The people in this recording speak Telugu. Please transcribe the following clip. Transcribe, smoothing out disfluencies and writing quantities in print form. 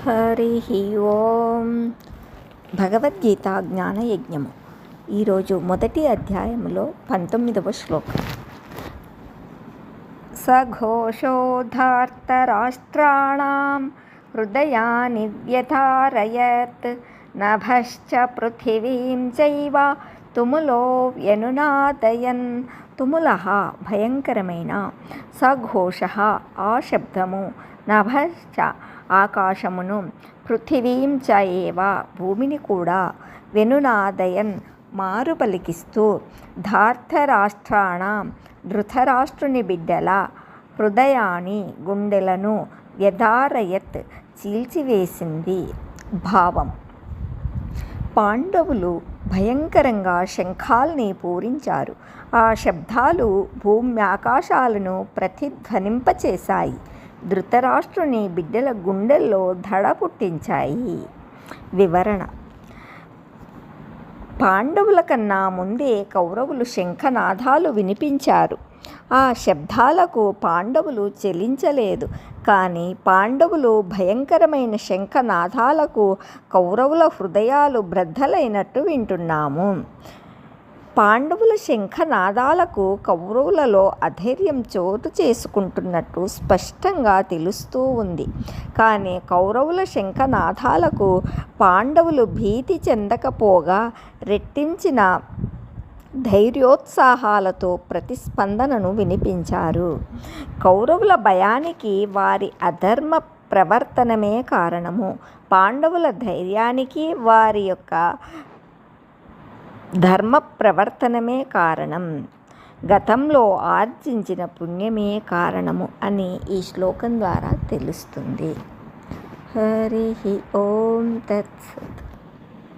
హరి ఓం. భగవద్గీత జ్ఞానయజ్ఞము. ఈరోజు మొదటి అధ్యాయములో 19వ శ్లోకం. సఘోషోధార్తరాష్ట్రాణం హృదయాని వ్యధారయత్ నభశ్చ పృథివీం చైవ తుములో వ్యనునాదయన్. తుములః భయంకరమైన, సఘోషః ఆ శబ్దము, నభశ్చ ఆకాశమును, పృథివీం చ ఏవ భూమిని కూడా, వెనునాదయన్ మారు పలికిస్తూ, ధార్తరాష్ట్రాణం ధృతరాష్ట్రుని బిడ్డల, హృదయాని గుండెలను, వ్యధారయత్ చీల్చివేసింది. భావం: పాండవులు భయంకరంగా శంఖాల్ని పూరించారు. ఆ శబ్దాలు భూమ్యాకాశాలను ప్రతిధ్వనింపచేశాయి. ధృతరాష్ట్రుని బిడ్డల గుండెల్లో దడ పుట్టించాయి. వివరణ: పాండవుల కన్నా ముందే కౌరవులు శంఖనాదాలు వినిపించారు. ఆ శబ్దాలకు పాండవులు చెలించలేదు. కానీ పాండవులు భయంకరమైన శంఖనాదాలకు కౌరవుల హృదయాలు బ్రద్దలైనట్టు వింటున్నాము. పాండవుల శంఖనాదాలకు కౌరవులలో అధైర్యం చోటు చేసుకుంటున్నట్టు స్పష్టంగా తెలుస్తూ ఉంది. కానీ కౌరవుల శంఖనాదాలకు పాండవులు భీతి చెందకపోగా రెట్టించిన ధైర్యోత్సాహాలతో ప్రతిస్పందనను వినిపించారు. కౌరవుల భయానికి వారి అధర్మ ప్రవర్తనమే కారణము. పాండవుల ధైర్యానికి వారి యొక్క ధర్మ ప్రవర్తనమే కారణం. గతంలో ఆర్జించిన పుణ్యమే కారణము అని ఈ శ్లోకం ద్వారా తెలుస్తుంది. హరి ఓం తత్సత్.